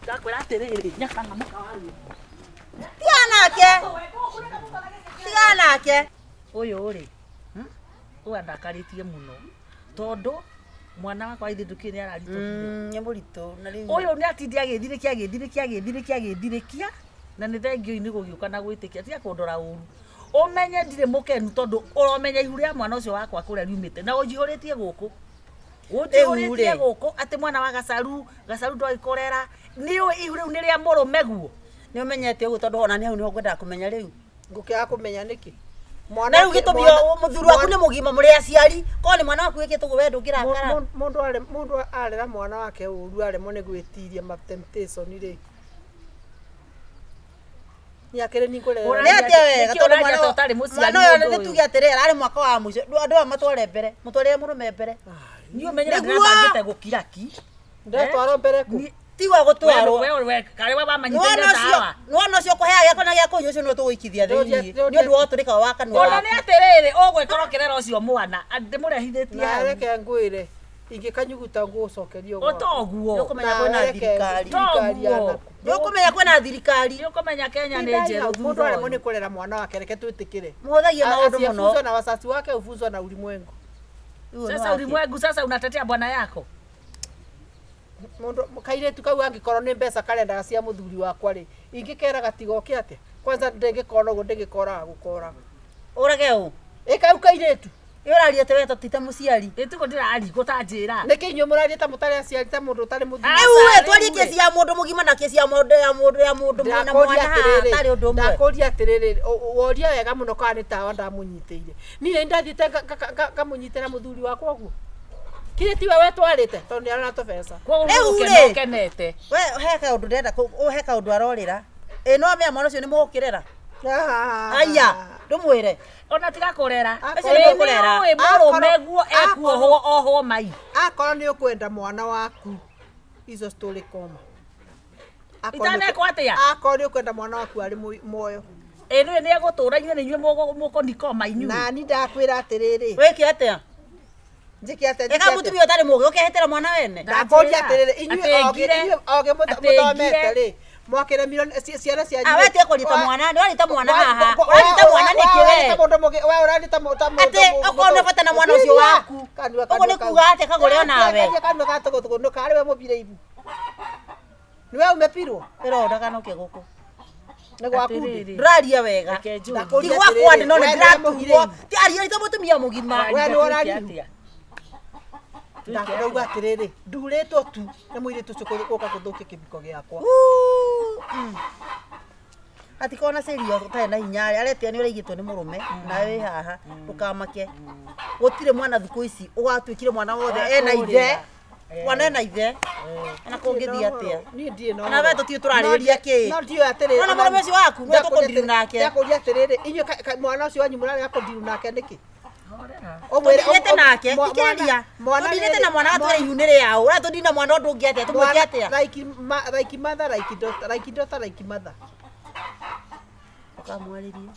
Ndakwira atiriri nyakanga mukawari. Tiga nake. Uyu ri. Uyu ndakaritie muno. Tondu mwana wakwa ithindukire araritothire. Ni murito na riu. Uyu ni atindi agithirikia na ni thengio ini gugiuka na gwitikia tia kundora uru. Umenye ndire mukenu tondu uromenya ihu ria mwana ucio wakwa kuria riumite na ujihuritie guku. Ujihuritie guku ati mwana wa gacaru ndoikorera ni ihu riu ni ria murume guo. Ni umenyete ugu tondu ona ni hau ni ngwenda kumenya riu. Ngukiaga kumenya niki? Mwana riu gitumio muthuru waku ni mugima muri aciari ko ni mwana waku wikite guwendu ngirakara. Mundu arera mwana wake uru aremo ni gwitiria ma temptation ri. Nyakere ni kurera. Ni atia wega tondu mwana utari muciari. Mwana uyu ni tugia atirera ari mwaka wa muico. Andu amatware mbere. Mutware murume mbere. Ni umenyera ndangite gukiraki. Ndetwaro mbere ku. Tiwa gutwaro. Wewe kare wa manyitenda dawa. Nuona cio kuhea yako na yako ucio no tuguikithia thiini. Ni undu wa turika wa kanwa. Ona ni atiriri ugwikorokerera ucio mwana. Ndimurehithitie. Na reke ngwire. Ingikanyuguta gucokerio gwa. Otoguo. Nukumenya kwina thirikari. Toguo. Nukumenya kwina thirikari. Nukumenya Kenya ni njeru. Mundu aremo ni kurera mwana wake reke twitikire. Muhuthagia maundu muno. Ufunzwa na wazazi wake, ufunzwa na ulimwengu. Sasa ulimwengu sasa unatetea bwana yako. Mundu kairetu kau angikorwo ni mbeca karendaga cia muthuri wakwa ri ingikera gatigoke atia kwanza ndingikora uguo ndingikora gukora urage u kau kairetu uraria te weto tita muciari ituko ndirari gutanjira niki inyu muraria ta mutari aciari ta mundu tari muthuri we twari kesi ya mundu mugima na kesi ya mundu mwana mwana tari undu mwe ndakoria atiriri woria wega muno kana ni tawa ndamunyiteire ni ndathite kamunyitira muthuri wakwa uguo kire tiwe we twarite tondu arana to pesa ukenete we heka undu ndenda heka undu arorira no me mwana ucio ni mugukirera aya ndumwire ona tiga kurera acio kurera we murume guo ekuohwo ohwo mai akorwo ni ukwenda mwana waku izo story koma itane kwatia akorwo ni ukwenda mwana waku ari moyo no ni egutura inyu ni inyu mukonikoma inyu na ni ndakwira atiriri wiki atia njiki atia eka mutumi utari mugi ukehetera mwana wene ndakoria atiriri inyu oge muthomete ri mwakire milioni ciana cia awe tie kurita mwana ni urita mwana haha urita mwana niki we urarita mutambo ate okona bata na mwana ucio waku ugo ni kuga ate kagure nawe kanwa gatugutuguno kari we mubire ibu ni we umepirwo pero ndakanoke guku ni gwaku nduraria wega ti gwakwa ndi no ni ndiraturwo ti aria ita mutumia mugima we ni urari ndakwira atiriri nduritwo tu na muiritu ucio kuka kuthukia kibiko giakwa atikona serio tutae na hinya aretia ni urigitwo ni murume na we haha tukamake gutire mwana thiku ici ugatwikire mwana wothe ena ithe mwana ena ithe na kungithia atia ni ndie no na we tutie turariria ki no ndio atiriri ona murume ucio waku no tukundiru nake ndakuria atiriri inyu mwana ucio wanyu murari akondiru nake niki Omwirete nake ikiria tudinete na mwana atwe ihunire yao ura tudina mwana ndu ungi atia tumweke atia like mother like daughter like mother ukamwaririe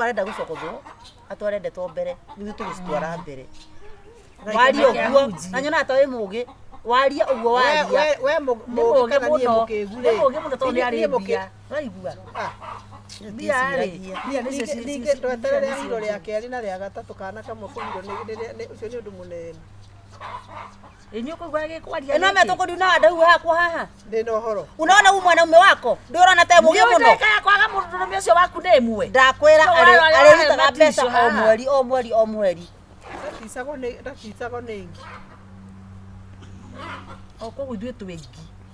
arenda gucokothwo atware ndeto mbere ni tugicitwara mbere waria uguo na nyona atawe mugi waria uguo waria we mugi kana nie mukigure mugi muno to ni aribia raigua ninge tweterere hiro ria keri na ria gatatu kana kamwe kuhiro ni ucio ni undu munene inyu kugwa gikwaria no me tukunduna ndau hakwa haha ndina uhoro unaona huyu mwanaume wako ndio unaona tae mugi muno ndio kaya kwaga mundu ucio waku ni imwe ndakwira arerutaga mbeca o mweri ndatisagwo ningi oko ithuĩ twingi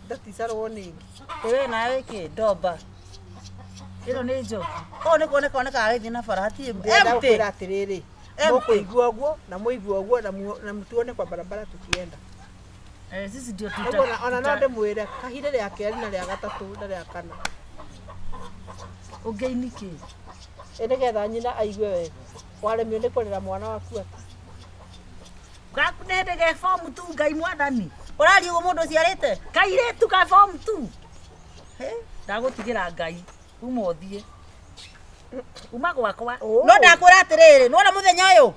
ndatisarwo ningi we nawe ki ndomba ino ni njoki o ni kuoneka agithii na barati ndakwira atiriri mukuigua uguo na muigua uguo na mutuone kwa barabara tukienda sisi ndio ona no ndimwire kahire ria keri na ria gatatu na ria kana ungeini nigetha nyina aigue we waremio ni kurera mwana waku ati gakunendege form tu ngai mwathani urari ugo mundu ciarite kairetu ka form tu ndagutigira ngai uma uthie uma gwakwa no ndakwira atiriri nuona muthenya uyu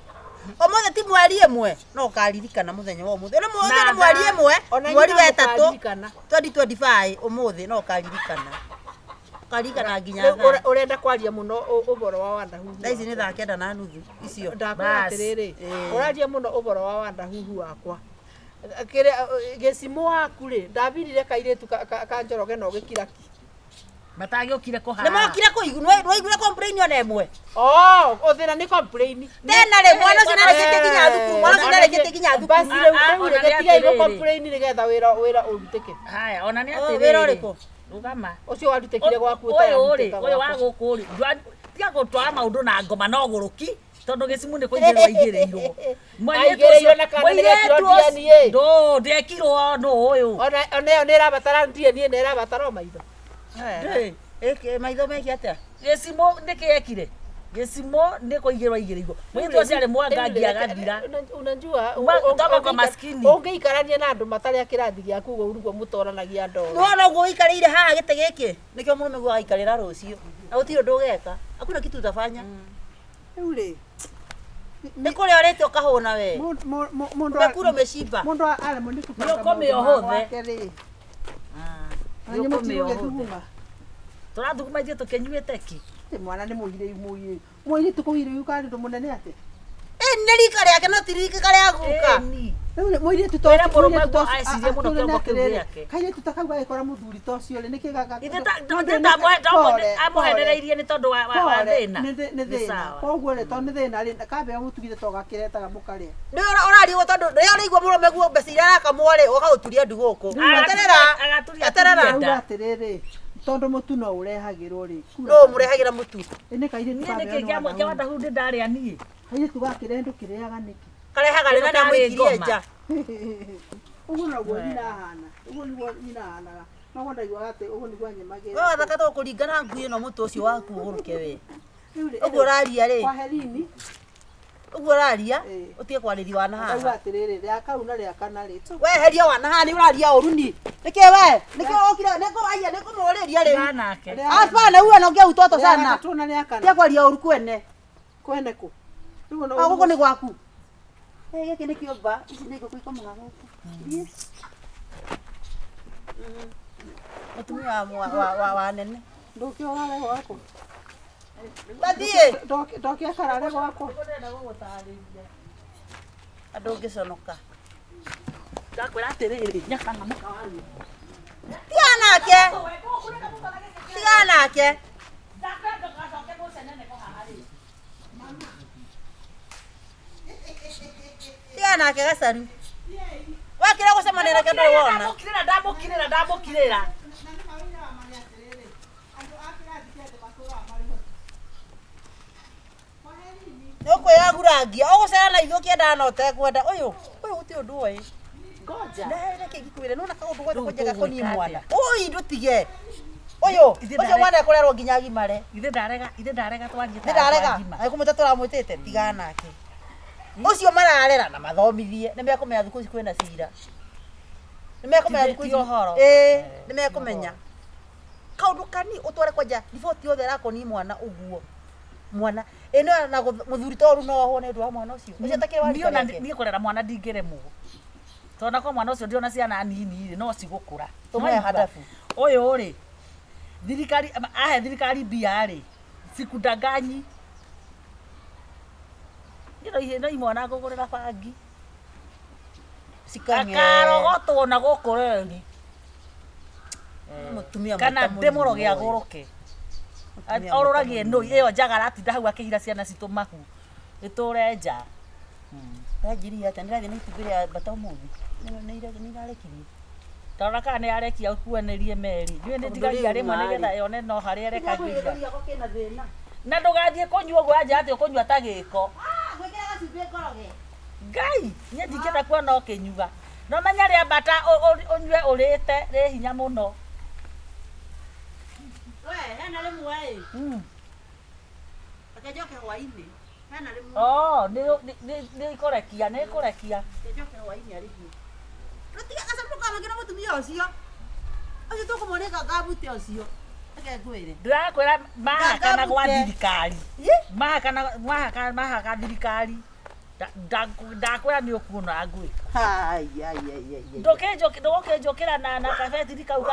Omothe ti mweri ĩmwe no karirikana muthenya wa omothe. Na muthenya ni mweri ĩmwe mweri wa 3 2025 omothe no karirikana. Karirikana nginya thaa. Urenda kwaria muno uboro wa wandahuhu. Thaa ici ni thaa 9:30 icio. Ndakwĩratirĩrĩ. Uraria muno uboro wa wandahuhu wakwa. Kire gĩcimo waku rĩ ndabirire kairĩtu ka Njoroge no gĩkiraki. Matagiokire kuhara. Nĩmokire kũigua no igure complain ona ĩmwe. Uthina ni complain. Tena rĩ mwana ũcio nĩarĩkĩtie nginya thukuru. Mwana ũcio nĩarĩkĩtie nginya thukuru. Basi rĩu gĩtiga igũ complain nĩgetha wĩra ũrutĩke. Haya ona nĩ atĩ wĩra ũrĩkũ? Rugama. Ũcio warutĩkire gwaku ũyũ wa gũkũ rĩ. Tiga gũtwara maũndũ na ngoma no gũrũki. Tondu gĩcimu nĩ kũigĩrwo igĩrĩirwo. Aigĩrĩirwo na kana nĩgekirwo DNA. Ndo ndekirwo no ũyũ. Ona ĩyo nĩ ĩrabatara DNA na ĩrabatara maitho. Maitho meki atĩa? Gĩcimo nĩkĩekire. Gĩcimo nĩ kũigĩrwo igĩrĩirwo. Mwĩtũ ciarĩ mwangangi agathira. Unajua Toka kwa maskini. Ũngĩikarania na andũ matarĩ kĩrathi gĩaku ũguo ũrugo mũtoranagia ndoro. No no gũikarĩire haha gĩtĩ gĩkĩ. Nĩkĩo mũno mĩguo aikarĩra rũciũ. Na gũtirĩ ũndũ ũgeka. Hakuna kitu utafanya. Rĩu rĩ nĩ kũrĩa ũrĩte ũkahũna we. Mũndũ mecimba. Mũndũ aremwo nĩ kũbanga. Nĩ ũkũmĩohothe. Nĩũkũmĩohothe. Tũrathuguma ithuĩ tũkĩnyuĩte ki. Mwana nĩ mũgire tukũgire yukari ndo munene ate. Nĩ rika rĩake no ti rika rĩa guka. Mũire tutwera mũrũme gwa acirie mũno kĩongo kĩu gĩake. Kaire tutakauga gĩkora mũthuri ta ũcio rĩ nĩkĩ gaga. Amũhenereirie nĩ tondũ wa thĩna. Nĩ thĩna. Koguo rĩ tondũ nĩ thĩna rĩ kambe mũtugire to gakĩretaga mũkarĩa. Nĩ ũrario tondũ rĩrĩa ũraigua mũrũme guo mbeca iria arakamwo rĩ ũkaũturia ndu gũkũ. Aterera atĩrĩrĩ tondu mutu no urehagirwo ri no murehagĩra mutu ene kaire nĩkĩ gĩa ndahu ndarĩa niĩ kaire tugakire ndu kĩrĩaga nĩkĩ karehaga rĩna na mũikirie nja uguo naguo nyinahana uguo niguo nyinahanaga no wondaigua atĩ uguo niguo nyemagira no thaka to kũringana ngui ĩno mũtu ũcio waku ũgũrũke we uguo ũraria rĩ kwa herini uguo ũraria ũtige kwarĩria wana haha uguo atĩrĩrĩ rĩa kau na rĩa kana rĩ weheria wana haha nĩ ũraria ũru ni nĩkĩ we nĩkĩ ũkire nĩkũwaia nĩkũmũrĩria rĩ nake hapana huyo anaongea utoto sana tuna rĩa kana tia kwaria ũru kwene kũ rĩu no gũkũ nĩ gwaku gĩkĩ nĩ kĩũmba ici nĩ ngũkũ ikomaga gũkũ mũtumia wa nene ndũkĩohare gwakũ bathiĩ ndokĩa karare gwakũ andũ ũngĩconoka ndakwĩra atĩrĩrĩ nyakanga mũkawani tiga nake tiga nake gacaru wakĩra gũcemania nake ndũrĩ wona ndamũkirĩra nĩũkwĩyagurangia ũgũcera na ithuĩ kĩendaga na ũtekwenda ũyũ gũtirĩ ũndũ ũĩ neke ngĩkwĩre nona kaũndũ gwothe kũnjega kũniĩ mwana ũi ndũtige ũcio mwana ekũrerwo nginya agimare ithe ndarega twanjie ndarega ekũmwĩta tũramwĩtĩte tiga nake ũcio mararera na mathomithie nĩmekũmenya thikũ ici kwĩna cira nĩmekũmenya thikũ ici nĩmekũmenya kaũndũ kani ũtware kwanja riboti yothe ĩrakoniĩ mwana ũguo mwana ĩno na mũthuri toru no ohwo nĩ ũndũ wa mwana ũcio ũcio atakĩrĩ wa rika rĩake niĩ kũrera mwana ndingĩremwo tondũ kwa mwana ũcio ndiona ciana nini no cigũkũra tũmũhe hadabu ũyũ rĩ thirikari ahe thirikari mbia rĩ sikudanganyi no imwana ngũgũrĩra bangi akarogotwo na gũkũ reri kana ndĩmũroge agũrũke orũragie nũi ĩyo njagara atinda hau akĩhira ciana citũ mahu ĩtũre nja ranjirie atĩa nĩrathiĩ na itumbĩ rĩa mbata ũmũthĩ nĩirarekirie tarora kana nĩyarekia ũkuanĩrie meri nĩũĩ nĩndigagia rĩmwe nĩgetha yone no harĩa rekagĩria na ndũgathiĩ kũnyua ũguo anja atĩ ũkũnyua ta gĩko Ngai niĩ ndingĩenda kuona ũkĩnyuga no menya rĩa mbata ũnyue ũrĩte rĩ hinya mũno hena rĩmwe akenjoke hwainĩ hena rĩmwe nĩ ikũrekia akenjoke hwainĩ arĩhiĩ rũtiga gacamũka mangĩ na mũtumia ũcio tũkũmũrĩka ngabute ũcio reke ngwĩre ndĩrakwĩra mahakana gwa thirikari mahaka thirikari ndakwira ni ukuna ngui Ai. ndokejokera na kabeti kau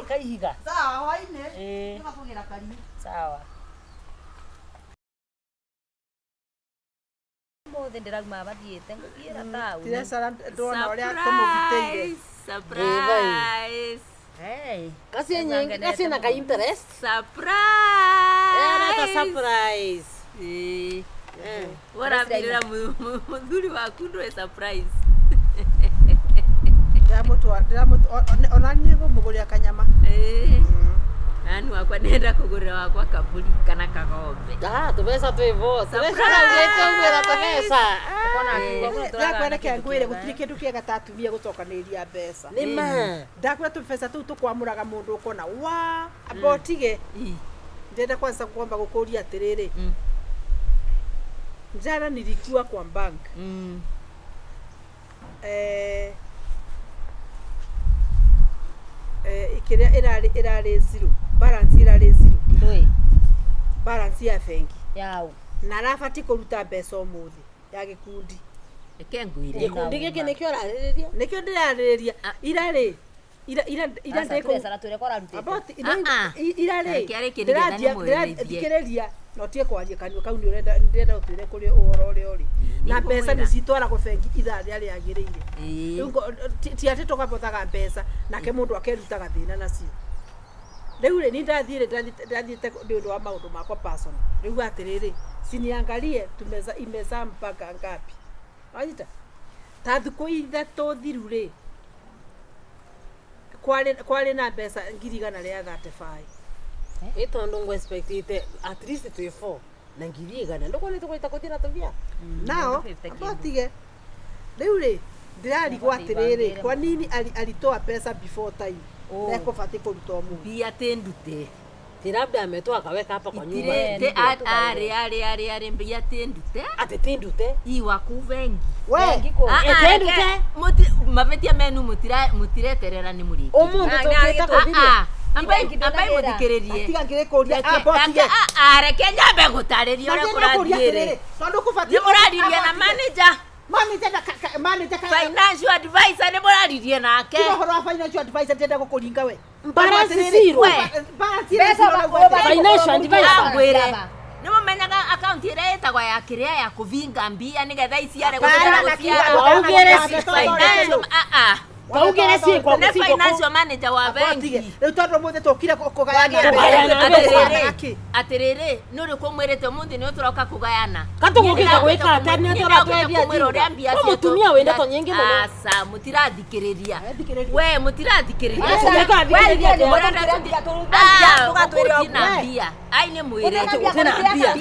kaihiga Sawa, hwaine. Tukakugira kari. sawa Mothe ndirauma bathiete ngukira tauni. Tiresa ndona uria tumugiteire. Surprise. Hey. Kasi nyingi kasi na ka interest. Surprise. Era ka surprise. Warabirira muthuri waku ndo surprise. Ona nigo muguria kanyama. Nani wakwa nenda kugurira wakwa kaburi kana kagombe. Tubesa tuivo. Tubesa ngwira pesa. Ndakwendeke ngwire gutiri kindu kiega tatumia gucokaniria mbeca. Nima. Ndakwira tubesa tu tukwamuraga mundu ukona wa abotige. Ndenda kwanza kuomba gukuria atiriri. Jana nilikuwa kwa bank. Ikiria irari zero. Balance irari zero. Ndoi. Balance ya bengi. Yao. Na rafati kuruta mbeca umuthi ya gikundi. Ekengwire. Gikundi giki nikio arariria. Nikio ndiraririria. Irari. Ira ndeko. Sara turekora rute. About irari. Ndikiriria no tie kwaria kanyo kau ni ndenda utire kuri uhoro uri uri. Na mbeca ni citwara ku bengi ithari ari agiriire. Ti ati tukabothaga mbeca nake mundu akerutaga thina nacio. Riu ni ndathiite ndi undu wa maundu makwa personal. Riu atiriri siniangalie imeza mpaka ngapi. Wajita ta thiku ithatu thiru ri kwari na mbeca ngiri igana ria 35. Itondo ngo expectite at least 24 na ngiri igana ndoko nito kwita kuthira tuvia. Nao abatige riu ri ndirarigwa atiriri kwa nini alitoa pesa before time. Ndeko fati kuruta mu Bia tendute. Labda ametoa akaweka hapa kwa nyumba. Are mbia tendute. Ate tendute. Iwaku vengi. we Tendute. Mavetia menu mutireterera ni muri. Omundu toketa kuthira. Ambai muthikiririe. atiga ngire kuria abotige Reke nyambe gutariria uria kurathire. tondu kubati Ni muraririe na manager. manager Financial advisor ni muraririe nake. horo wa financial advisor tenda gukuringa we Balance zero. Financial advisor. Ngwire. Ni mumenyaga account ire etagwa ya kiria ya kuvinga mbia nigetha iciare Kaugere si kwa ne financial manager wa bengi. Riu tondu muthe tukire kugayana Atiriri nuri kumwirite mundi ni uturoka kugayana. Katugukita gwika atani atora twedia. Kwa mutumia wenda to nyingi muno. Asa mutirathikiriria. We mutirathikiriria. Tugatwira mbia. Ai ni mwire tena mbia.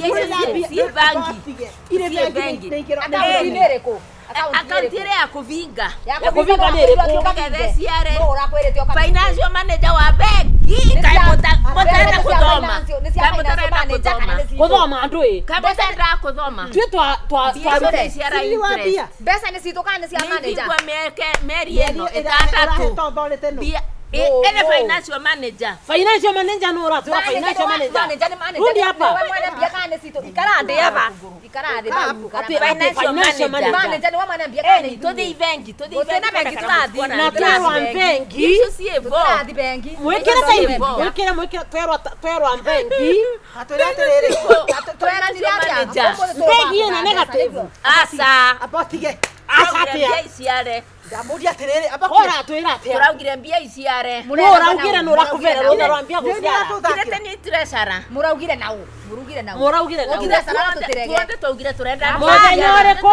Si bangi. Account ire ya kuvinga. Ya kuvinga ni Kugetheciare. Financial manager wa bengi. Mutenda kuthoma. Kuthoma ndui. Mutenda kuthoma. Twe twa Ciara interest. Mbeca ni citokana cia manager. Ningwa meri eno itandatu. Bia ene financial manager. Financial manager no ora twa financial manager. Rudi hapa. Mwana bia kana cito. Ikarande hapa. Ikarande babu. Financial manager. Manager ni wa mwana bia kana. Todi bengi. Na bengi turathi. Na twerwa bengi. Icio si evo. Turathi bengi. Mwekere saivi. Mwekere twerwa bengi. atwira atiriri Twera ni atia. Bengi ina negative. Asa. abotige Mbia iciare. ndamuria atiriri Ora twira atia. Turaugire mbia iciare. Muraugire no rakuvera rutha rwa mbia guciara. Kirete ni treasurer. Muraugire nau. Murugire nau. Muraugire na. Tuothe twaugire turenda Muthenya uriku.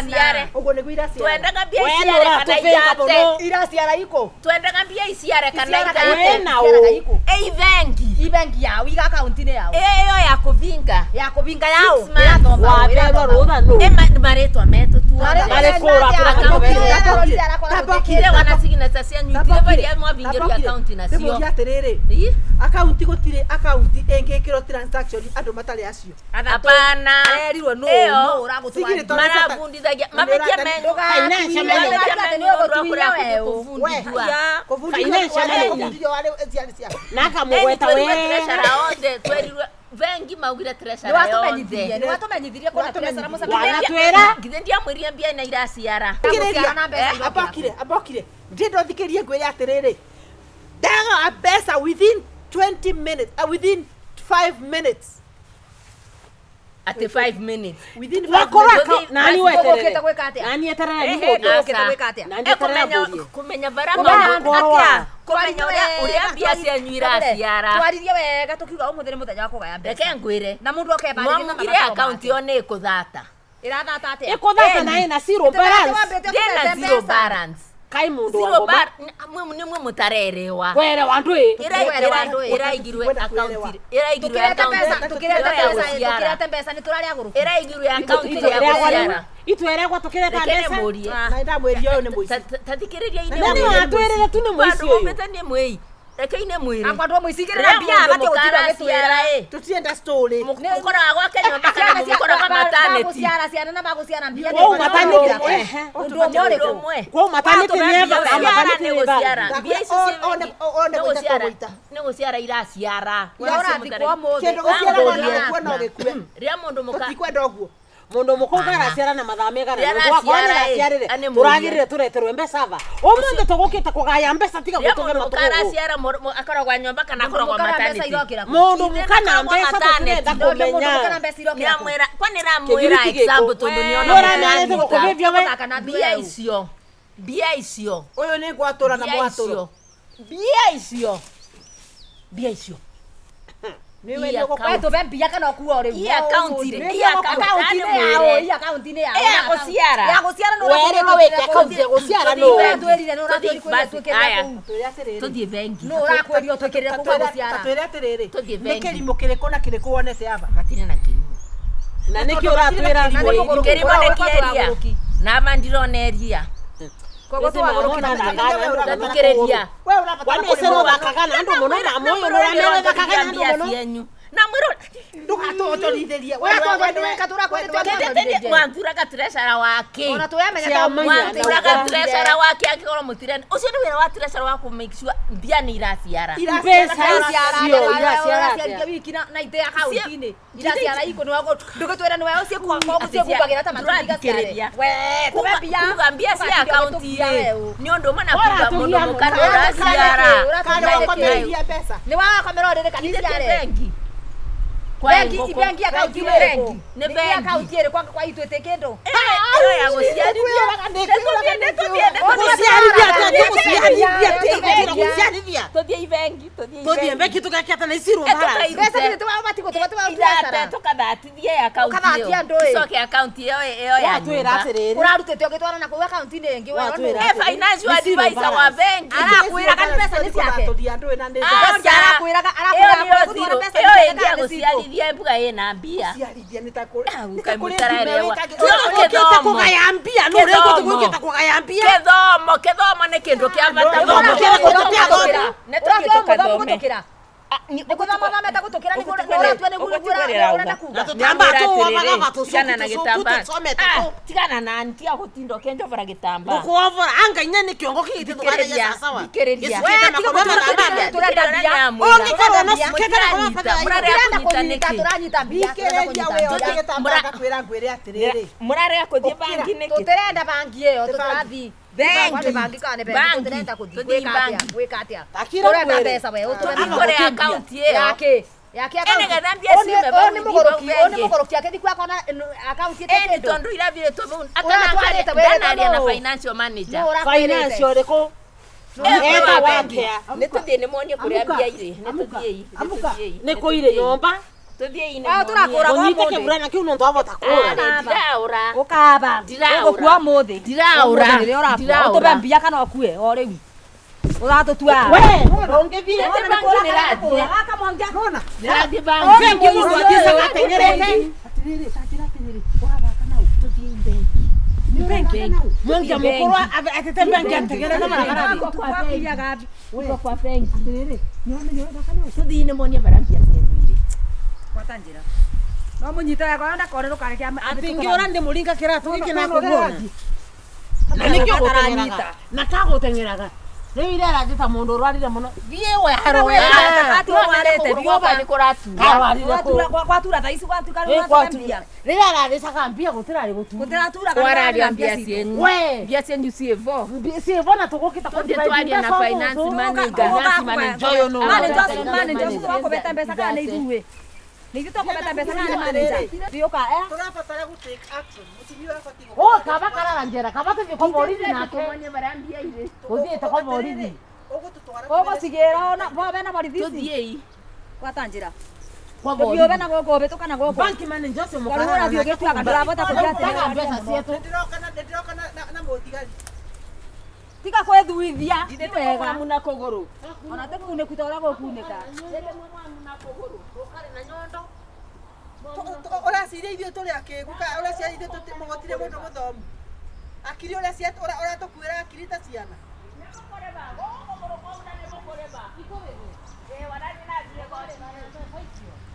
iciare. uguo niguo iraciara Twendaga mbia We iciare no kana ratuvenga muno. igate. iraciara iko Twendaga mbia iciare kana We igate. na u. Ei bengi. Ibengi yao iga account ni yao. Eyo ya kuvinga. Ya kuvinga yao. Waberwa rutha no. Maretwa metu tuoga. Marekora Kire wana signature cia nyitire bari mwavingiria account nacio. ndimuria atiriri account gutire account engikiro transaction andu matari acio Hapana. Arerirwo no Eyo. Sigire to Marabundithagia mabetia menu. Financial manager. Na kamugweta we. Vengi maugire treasure Ni watumenyithirie kuna treasure Wanatwera. Ngithe ndiamwirie mbia ina iraciara. Abokire. Ndindo thikirie ngwire atiriri. Daga mbeca within 20 minutes, within 5 minutes. At 5 minutes. Within 5 minutes. Nani weterere? Ukita gwika atia? Nani eterere ni Ukita gwika atia? Nani eterere? Kumenya bara Korwa. kumenya uria mbia cianyu iraciara. Twaririe wega tukiuga umuthiri muthenya wa kugaya mbeca. Reke ngwire. Na mundu okeba Mwamugire account yo ni ikuthata. irathata atia? Ikuthata na ina zero balance. Ndina zero balance. Kai mundu Zero wangu. balance. Nimwe mutarerewa. Were wandui. Iraigirwe account. Iraigirwe account. Tukirete mbeca ni turaria guru. Iraigirwe account ya guciara. Itweregwa tukireta Reke mbeca. murie. Na ndamwiria uyu ni muici. Tathikiriria ine. Nani watwerere tu ni muici uyu. Ni mwei. Reke ine mwiri. Akwa ndo muicigirira mbia abati gutira gitwira. Tutienda story. Mukora gwake nyumba kana mukora kwa maternity. Guciara ciana na baguciara mbia. Kwa maternity. Ndio mwe. Kwa maternity neva kama maternity neva. Mbia ici one gwita kuita. Niguciara iraciara. Irathikwo muthi. Kindu guciara wana no gikue. Ria mundu muka Tikwenda uguo. Mundu mukuga araciara na mathame kana Ria gwakwana araciara, araciarire turagirire tureterwe mbeca ba umuthi tugukite kugaya mbeca tiga ria gutuve mundu muka matugu araciara akoragwa nyumba kana akoragwa maternity. mundu mukana mbeca turenda kumenya Niramwira kwani ramwira example tondu niona Nĩũranarete gũkũbĩbia we. mbia icio Uyu ni gwatura na mwaturu. mbia icio Ni Iya, wewe ndio Wewe tuve mbia kana okuo riu. Hii account ni yao, account-ini yao. Ya guciara. Ya guciara no. Were no weke account ya guciara no. Twirire no ratwiri kwira twikira ku. tuthie bengi No rakwerio twikirire ku guciara. Tatwira atiriri. Tuthie Ni bengi. kirimo kiriko na kiriko wonete aba. matire na kirimo Na niki uratwira Mũgũrũ. kirimo ne kieria na mandironeria Kogo twagurukira tathikiriria Wewe unapata. Kwani usero bakagana andu muno na moyo no ramere bakagana andu muno. cienyu na mwiro Ndugatothoritheria. Wewe twagurukira turakwenda mwanthuraga treasure wake ona tuyamenya Ciama mwanthuraga treasure wake akikorwo mutirene ucio ni wira wa treasure wa ku make sure mbia ni iraciara Mbeca icio iraciara wiki na ite account-ini iraciara iko ni wago ndugitwira ni wewe ucio kwa ucio kubagira ta Tũrathikĩrĩria. we tuve mbia kuga mbia cia account ni undu mana Bora kuga mundu tugia mukana mũno. uraciara Kana ukomeria pesa. ni wa kamera rire kanisa bengi bengi account ile bengi ni bengi account ile kwa itwete kindu iyo ya guciarithia tuthie ibengi tuthie mbeki tugaketa na isiru mbara pesa ni tuwa mati kutuwa biashara tukathathithie account Ũkathatia iyo andũ ĩ. icoke account iyo ya watwira atiriri urarutete ugitwara na kwa account ini ingi wewe Watwĩra. financial advisor wa bengi arakwira kana pesa ni ciake Tuthia ndu na ndi. arakwiraga iyo ingia guciarithia mbuga ina mbia Ciarithia ni takuri. ukamutararewa ukita kugaya mbia no rego tukita kugaya mbia kithomo ni kindu kia bata Gĩthomo kĩrĩa gũtũkĩra thome. gutukira nikuthoma meta gutukira ni uratwa ni urenda kuga tutamba tu wabaga tu tigana na gitamba tusomete tu tigana na ntia gutindo kenjo bara gitamba gukuovora anga inya ni kiongo kiti tukareja sawa Thikĩrĩria. turanyita mbia Ngakwira ngwire atiriri. murarega kuthie bangi niki tutirenda bangi iyo tuturathi bangi kana Bangi. tutirenda kuthie Tuthie bangi. gwika atia Takira turenda kwere. pesa we Ikore account iyo yake Ene gathambia cime oni muguruki yake thikwa kona account yake eni tondu iravire tu Ũratwarĩte wĩra akanaria na no. financial manager financial riko Enda wa bengi. kea. Nituthie nimuonie kuria mbia iri nituthie ni kuire nyomba tuthie turakũra onyite kiburana kiu no twavota kura ndiraura ukaba Ndiraura. gukua muthi Ndiraura. ndiraura utuve mbia kana okue o riu uratutua we ongethire nirathie bangi bengi mundu atisa gatengereke Atiriri, sakira atiriri. Urathaka nau. Tuthie bengi. bengi mungi mukuru atete bengi ategereke maragara kwa bengi tuthie nimuonie bara mbia cienyu iri kwatanjira no munyita yako anda korero kare kia atingiora ndi muringa kiratu giki na kuona na nikio gutengeraga na ka gutengeraga Riu irera njita mundu urwarire muno. Thiĩ we haroe. Guoka nĩ kũratura. Gwatura thaa ici gwatuĩka rĩu watũrambia. Rĩrĩa ararĩcaga mbia gũtirarĩ gũtura. Gũtiratura Twararia mbia cienyu. We. Mbia cienyu ciĩvo. Ciĩvo na tũgũkĩta Tũthiĩ twarie na finance manager ũyũ nũ. Manager wakũbeta mbeca kana nĩ ithuĩ. Nĩ ithuĩ tũkũbeta mbeca kana nĩ manager. Thiũka tũrabatara gũ take action mũtumia ũbatiĩ Oh, kaba karara njera, kaba tũthiĩ kwa borithi nake. Gũthiĩte kwa borithi. ũgũtũtwara ũgũcigĩra ona bobe na borithi Tũthiĩ. gwata njĩra Kwa ũthiũbe borithi. na gũkũ ũbĩtũka na gũkũ Bank manager ũcio kwarũra mũkarara. thiũ gĩtuaga ndũrabota kũria Taga mbeca cietũ. ndĩroka na mũthigari tiga kwĩthuithia nĩ wega Mwamu na kũgũrũ. ona tĩkunĩkuta ũrĩa gũkunĩka ũraciria ithuĩ tũrĩ akĩgu ũraciria ithuĩ mũgotire mũndũ mũthomu akiri ũrĩa tũkuĩra akiri ta ciana